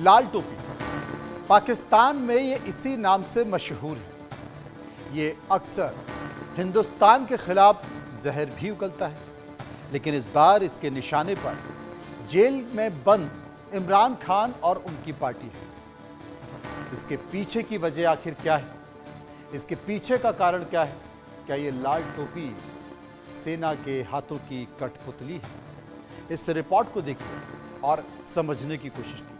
लाल टोपी पाकिस्तान में ये इसी नाम से मशहूर है। ये अक्सर हिंदुस्तान के खिलाफ जहर भी उगलता है, लेकिन इस बार इसके निशाने पर जेल में बंद इमरान खान और उनकी पार्टी है। इसके पीछे की वजह आखिर क्या है? इसके पीछे का कारण क्या है? क्या ये लाल टोपी सेना के हाथों की कठपुतली है? इस रिपोर्ट को देखिए और समझने की कोशिश कीजिए।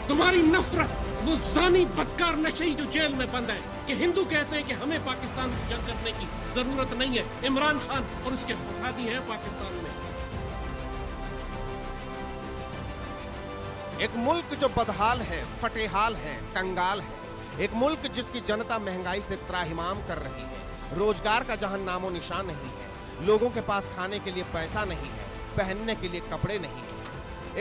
तुम्हारी नफरत, वो जानी बदकार नशई जो जेल में बंद है कि हिंदू कहते हैं कि हमें पाकिस्तान से जंग करने की जरूरत नहीं है। इमरान खान और उसके फसादी हैं पाकिस्तान में। एक मुल्क जो बदहाल है, फटेहाल है, कंगाल है। एक मुल्क जिसकी जनता महंगाई से त्राहिमाम कर रही है, रोजगार का जहां नामो निशान नहीं है, लोगों के पास खाने के लिए पैसा नहीं है, पहनने के लिए कपड़े नहीं है।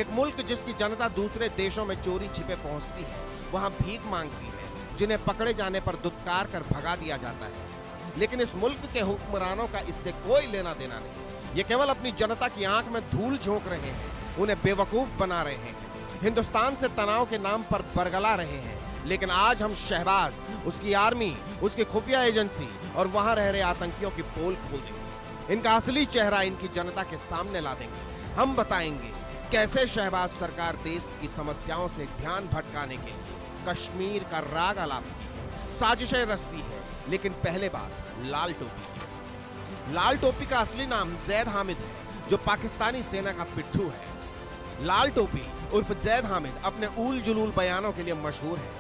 एक मुल्क जिसकी जनता दूसरे देशों में चोरी छिपे पहुंचती है, वहां भीख मांगती है, जिन्हें पकड़े जाने पर दुत्कार कर भगा दिया जाता है। लेकिन इस मुल्क के हुक्मरानों का इससे कोई लेना देना नहीं। ये केवल अपनी जनता की आंख में धूल झोंक रहे हैं, उन्हें बेवकूफ बना रहे हैं, हिंदुस्तान से तनाव के नाम पर बरगला रहे हैं। लेकिन आज हम शहबाज, उसकी आर्मी, उसकी खुफिया एजेंसी और वहां रह रहे आतंकियों की पोल खोल देंगे। इनका असली चेहरा इनकी जनता के सामने ला देंगे। हम बताएंगे कैसे शहबाज सरकार देश की समस्याओं से ध्यान भटकाने के लिए कश्मीर का राग आलापती है, साजिशें रचती है। लेकिन पहले बात लाल टोपी की। लाल टोपी का असली नाम जैद हामिद है, जो पाकिस्तानी सेना का पिट्ठू है। लाल टोपी उर्फ जैद हामिद अपने ऊल जुलूल बयानों के लिए मशहूर है।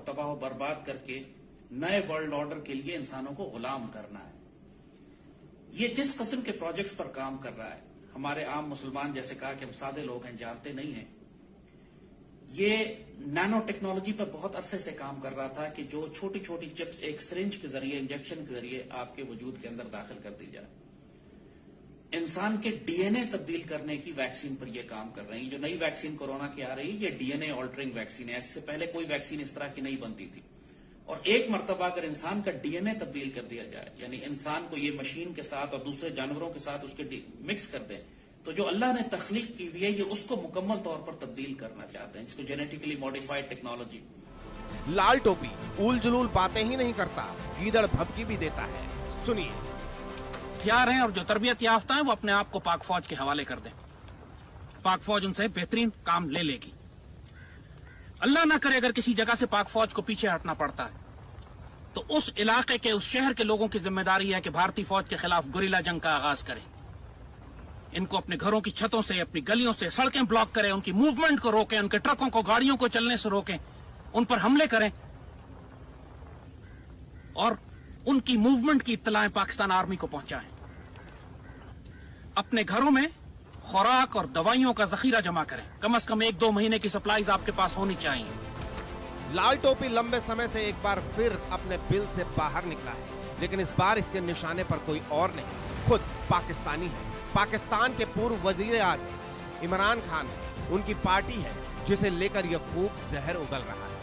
तबाह बर्बाद करके नए वर्ल्ड ऑर्डर के लिए इंसानों को गुलाम करना है। ये जिस किस्म के प्रोजेक्ट्स पर काम कर रहा है, हमारे आम मुसलमान जैसे कहा कि हम सादे लोग हैं, जानते नहीं हैं। ये नैनो टेक्नोलॉजी पर बहुत अरसे से काम कर रहा था कि जो छोटी छोटी चिप्स एक सिरिंज के जरिए, इंजेक्शन के जरिए आपके वजूद के अंदर दाखिल कर दी जाए। इंसान के डीएनए तब्दील करने की वैक्सीन पर यह काम कर रहे हैं। जो नई वैक्सीन कोरोना की आ रही है, ये डीएनए ऑल्टरिंग वैक्सीन है। इससे पहले कोई वैक्सीन इस तरह की नहीं बनती थी। और एक मर्तबा अगर इंसान का डीएनए तब्दील कर दिया जाए, यानी इंसान को ये मशीन के साथ और दूसरे जानवरों के साथ उसके मिक्स कर दें, तो जो अल्लाह ने तख्लीक की हुई है, ये उसको मुकम्मल तौर पर तब्दील करना चाहते हैं, जिसको जेनेटिकली मॉडिफाइड टेक्नोलॉजी। लाल टोपी उल जुलूल बातें ही नहीं करता, गीदड़ भभकी भी देता है। सुनिए। हथियार हैं और जो तरबियत याफ्ता है वो अपने आप को पाक फौज के हवाले कर दें। पाक फौज उनसे बेहतरीन काम ले लेगी। अल्लाह ना करे अगर किसी जगह से पाक फौज को पीछे हटना पड़ता है, तो उस इलाके के, उस शहर के लोगों की जिम्मेदारी है कि भारतीय फौज के खिलाफ गुरिल्ला जंग का आगाज करें। इनको अपने घरों की छतों से, अपनी गलियों से सड़कें ब्लॉक करें, उनकी मूवमेंट को रोकें, उनके ट्रकों को, गाड़ियों को चलने से रोकें, उन पर हमले करें और उनकी मूवमेंट की इत्तलाएं पाकिस्तान आर्मी को पहुंचाएं। अपने घरों में खुराक और दवाइयों का जखीरा जमा करें। कम से कम 1-2 महीने की सप्लाईज आपके पास होनी चाहिए। लाल टोपी लंबे समय से एक बार फिर अपने बिल से बाहर निकला है, लेकिन इस बार इसके निशाने पर कोई और नहीं, खुद पाकिस्तानी है। पाकिस्तान के पूर्व वजीर आज़म इमरान खान है, उनकी पार्टी है जिसे लेकर यह खूब जहर उगल रहा है।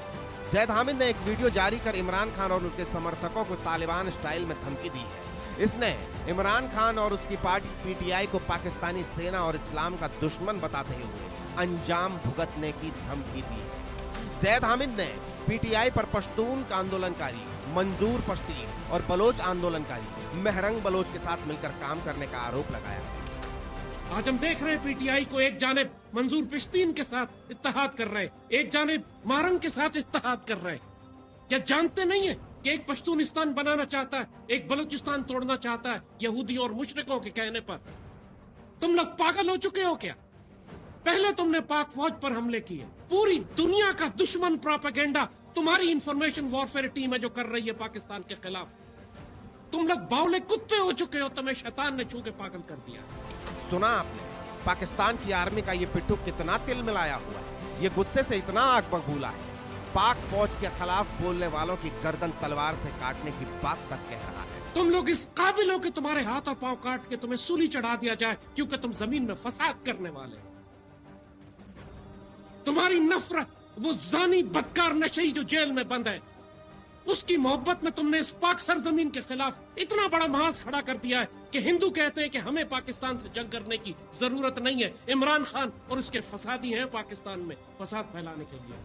जैद हामिद ने एक वीडियो जारी कर इमरान खान और उनके समर्थकों को तालिबान स्टाइल में धमकी दी है। इसने इमरान खान और उसकी पार्टी पीटीआई को पाकिस्तानी सेना और इस्लाम का दुश्मन बताते हुए अंजाम भुगतने की धमकी दी है। जैद हामिद ने पीटीआई पर पश्तून का आंदोलनकारी मंजूर पश्तीन और बलोच आंदोलनकारी महरंग बलोच के साथ मिलकर काम करने का आरोप लगाया। आज हम देख रहे हैं पीटीआई को एक जानिब मंजूर पश्तीन के साथ इत्तेहाद कर रहे हैं, एक जानिब महरंग के साथ इत्तेहाद कर रहे हैं। क्या जानते नहीं है कि एक पश्तूनिस्तान बनाना चाहता है, एक बलूचिस्तान तोड़ना चाहता है यहूदी और मुशरिकों के कहने पर? तुम लोग पागल हो चुके हो क्या? पहले तुमने पाक फौज पर हमले किए। पूरी दुनिया का दुश्मन प्रोपेगेंडा तुम्हारी इंफॉर्मेशन वॉरफेयर टीम है जो कर रही है पाकिस्तान के खिलाफ। तुम लोग बावले कुत्ते हो चुके हो, तुम्हें शैतान ने छू के पागल कर दिया। सुना आपने पाकिस्तान की आर्मी का ये पिट्ठू कितना तिल मिलाया हुआ है, ये गुस्से से इतना आग बबूला है, पाक फौज के खिलाफ बोलने वालों की गर्दन तलवार से काटने की बात तक कह रहा है। तुम लोग इस काबिल हो कि तुम्हारे हाथ और पांव काट के तुम्हें सूली चढ़ा दिया जाए, क्योंकि तुम जमीन में फसाद करने वाले हो। तुम्हारी नफरत, वो जानी बदकार नशई जो जेल में बंद है, उसकी मोहब्बत में तुमने इस पाक सरजमीन के खिलाफ इतना बड़ा महाज खड़ा कर दिया है कि हिंदू कहते हैं कि हमें पाकिस्तान से जंग करने की जरूरत नहीं है। इमरान खान और उसके फसादी हैं पाकिस्तान में फसाद फैलाने के लिए।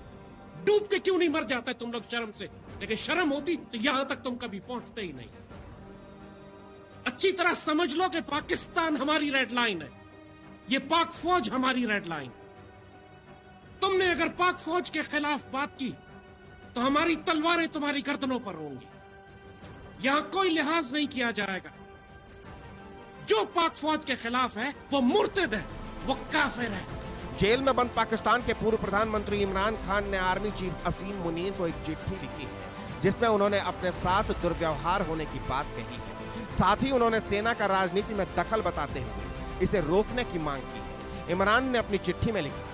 डूब के क्यों नहीं मर जाते तुम लोग शर्म से? लेकिन शर्म होती तो यहां तक तुम कभी पहुंचते ही नहीं। अच्छी तरह समझ लो कि पाकिस्तान हमारी रेड लाइन है, ये पाक फौज हमारी रेड लाइन। तुमने अगर पाक फौज के खिलाफ बात की तो हमारी तलवारें तुम्हारी गर्दनों पर होंगी। यहां कोई लिहाज नहीं किया जाएगा। जो पाक फौज के खिलाफ है वो मुर्तद है, वो काफिर है। जेल में बंद पाकिस्तान के पूर्व प्रधानमंत्री इमरान खान ने आर्मी चीफ असीम मुनीर को एक चिट्ठी लिखी है जिसमें उन्होंने अपने साथ दुर्व्यवहार होने की बात कही है। साथ ही उन्होंने सेना का राजनीति में दखल बताते हुए इसे रोकने की मांग की है। इमरान ने अपनी चिट्ठी में लिखा,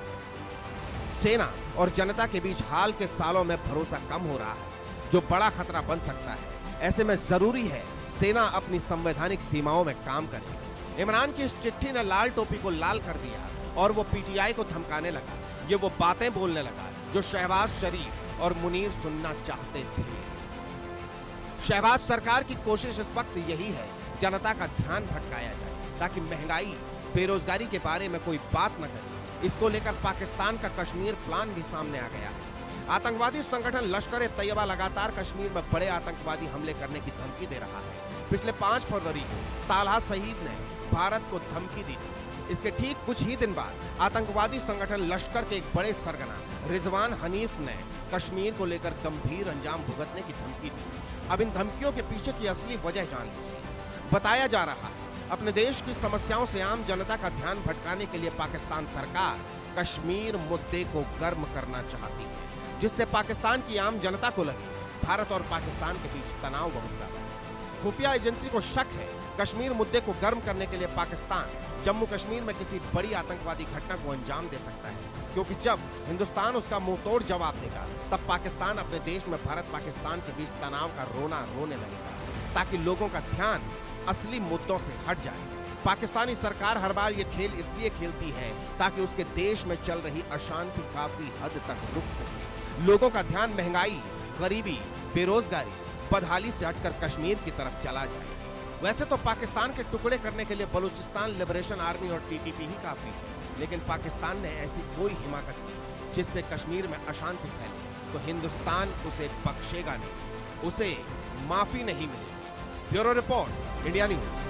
सेना और जनता के बीच हाल के सालों में भरोसा कम हो रहा है जो बड़ा खतरा बन सकता है। ऐसे में जरूरी है सेना अपनी संवैधानिक सीमाओं में काम करे। इमरान की इस चिट्ठी ने लाल टोपी को लाल कर दिया और वो पीटीआई को धमकाने लगा। ये वो बातें बोलने लगा जो शहबाज शरीफ और मुनीर सुनना चाहते थे। शहबाज सरकार की कोशिश इस वक्त यही है जनता का ध्यान भटकाया जाए ताकि महंगाई बेरोजगारी के बारे में कोई बात न करे। इसको लेकर पाकिस्तान का कश्मीर प्लान भी सामने आ गया है। आतंकवादी संगठन लश्कर-ए-तैयबा लगातार कश्मीर में बड़े आतंकवादी हमले करने की धमकी दे रहा है। पिछले 5 फरवरी को तालहा शहीद ने भारत को धमकी दी थी। इसके ठीक कुछ ही दिन बाद आतंकवादी संगठन लश्कर के एक बड़े सरगना रिजवान हनीफ ने कश्मीर को लेकर गंभीर अंजाम भुगतने की धमकी दी। अब इन धमकियों के पीछे की असली वजह जान लीजिए। बताया जा रहा है अपने देश की समस्याओं से आम जनता का ध्यान भटकाने के लिए पाकिस्तान सरकार कश्मीर मुद्दे को गर्म करना चाहती है, जिससे पाकिस्तान की आम जनता को लगे भारत और पाकिस्तान के बीच तनाव बहुत ज्यादा है। खुफिया एजेंसी को शक है कश्मीर मुद्दे को गर्म करने के लिए पाकिस्तान जम्मू कश्मीर में किसी बड़ी आतंकवादी घटना को अंजाम दे सकता है, क्योंकि जब हिंदुस्तान उसका मुंहतोड़ जवाब देगा तब पाकिस्तान अपने देश में भारत पाकिस्तान के बीच तनाव का रोना रोने लगेगा ताकि लोगों का ध्यान असली मुद्दों से हट जाए। पाकिस्तानी सरकार हर बार ये खेल इसलिए खेलती है ताकि उसके देश में चल रही अशांति काफी हद तक रुक सके। लोगों का ध्यान महंगाई, गरीबी, बेरोजगारी, बदहाली से हटकर कश्मीर की तरफ चला जाए। वैसे तो पाकिस्तान के टुकड़े करने के लिए बलूचिस्तान लिबरेशन आर्मी और टीटीपी ही काफी है, लेकिन पाकिस्तान ने ऐसी कोई हिमाकत की जिससे कश्मीर में अशांति फैले तो हिंदुस्तान उसे बख्शेगा नहीं, उसे माफी नहीं मिलेगी। Bureau report, India news.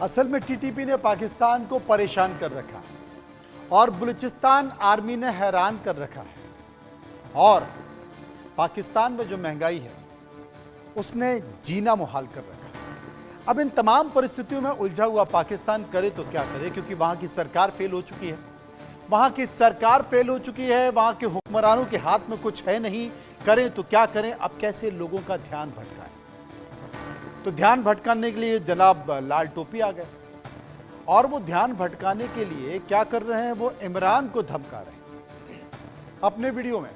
असल में टीटीपी ने पाकिस्तान को परेशान कर रखा है और बलूचिस्तान आर्मी ने हैरान कर रखा है, और पाकिस्तान में जो महंगाई है उसने जीना मुहाल कर रखा है। अब इन तमाम परिस्थितियों में उलझा हुआ पाकिस्तान करे तो क्या करे, क्योंकि वहां की सरकार फेल हो चुकी है। वहां की सरकार फेल हो चुकी है, वहां के हुक्मरानों के हाथ में कुछ है नहीं। करें तो क्या करें, अब कैसे लोगों का ध्यान भटकाएं? तो ध्यान भटकाने के लिए जनाब लाल टोपी आ गए, और वो ध्यान भटकाने के लिए क्या कर रहे हैं, वो इमरान को धमका रहे हैं। अपने वीडियो में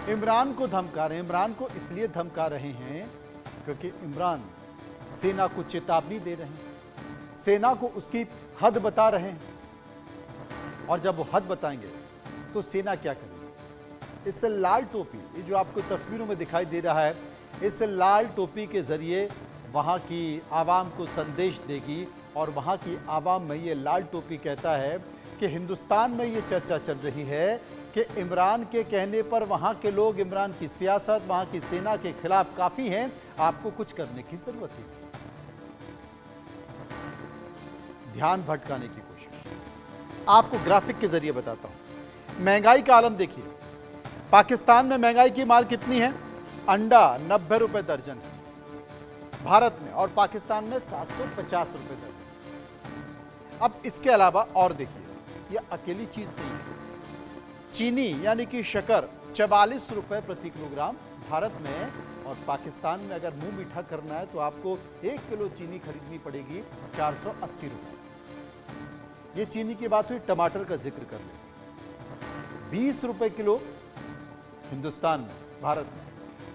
इमरान को धमका रहे हैं। इमरान को इसलिए धमका रहे हैं क्योंकि इमरान सेना को चेतावनी दे रहे हैं, सेना को उसकी हद बता रहे हैं, और जब वो हद बताएंगे तो सेना क्या करेगी। इस लाल टोपी, ये जो आपको तस्वीरों में दिखाई दे रहा है, इस लाल टोपी के जरिए वहाँ की आवाम को संदेश देगी, और वहाँ की आवाम में ये लाल टोपी कहता है कि हिंदुस्तान में ये चर्चा चल रही है कि इमरान के कहने पर वहाँ के लोग इमरान की सियासत, वहाँ की सेना के खिलाफ काफ़ी हैं, आपको कुछ करने की ज़रूरत ही नहीं। ध्यान भटकाने की कोशिश। आपको ग्राफिक के जरिए बताता हूँ। महंगाई का आलम देखिए। पाकिस्तान में महंगाई की मार कितनी है? अंडा 90 रुपये दर्जन है भारत में, और पाकिस्तान में 750 रुपये दर्जन। अब इसके अलावा और देखिए, ये अकेली चीज़ नहीं है। चीनी यानी कि शक्कर 44 रुपये प्रति किलोग्राम भारत में, और पाकिस्तान में अगर मुंह मीठा करना है तो आपको 1 किलो चीनी खरीदनी पड़ेगी 480 रुपये। ये चीनी की बात हुई। टमाटर का जिक्र कर लें, 20 रुपये किलो हिंदुस्तान में, भारत में,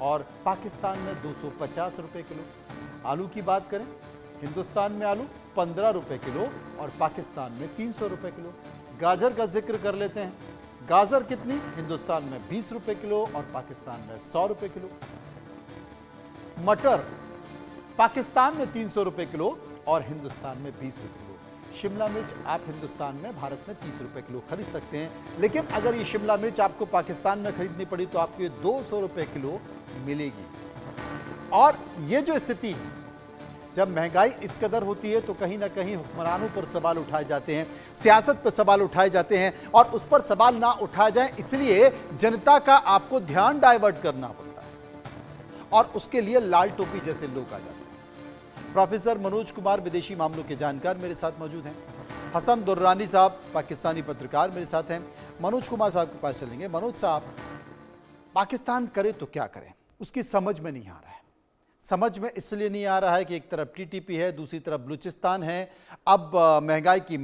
और पाकिस्तान में 250 रुपये किलो। आलू की बात करें हिंदुस्तान में आलू 15 रुपए किलो और पाकिस्तान में 300 रुपए किलो। गाजर का जिक्र कर लेते हैं। गाजर कितनी? हिंदुस्तान में 20 रुपए किलो और पाकिस्तान में 100 रुपए किलो। मटर पाकिस्तान में 300 रुपए किलो और हिंदुस्तान में 20 रुपए किलो। शिमला मिर्च आप हिंदुस्तान में, भारत में 30 रुपए किलो खरीद सकते हैं, लेकिन अगर ये शिमला मिर्च आपको पाकिस्तान में खरीदनी पड़ी तो आपको ये 200 रुपए किलो मिलेगी। और ये जो स्थिति है, जब महंगाई इस कदर होती है तो कहीं ना कहीं हुक्मरानों पर सवाल उठाए जाते हैं, सियासत पर सवाल उठाए जाते हैं, और उस पर सवाल ना उठाए जाएं इसलिए जनता का आपको ध्यान डाइवर्ट करना पड़ता है और उसके लिए लाल टोपी जैसे लोग आ जाते हैं। प्रोफेसर मनोज कुमार विदेशी मामलों के जानकार मेरे साथ मौजूद हैं। हसन दुर्रानी साहब पाकिस्तानी पत्रकार मेरे साथ हैं। मनोज कुमार साहब के पास चलेंगे। मनोज साहब, पाकिस्तान करे तो क्या करें, उसकी समझ में नहीं आ रहा है। समझ में इसलिए नहीं आ रहा है कि एक तरफ टीटीपी है, दूसरी तरफ बलूचिस्तान है। अब महंगाई की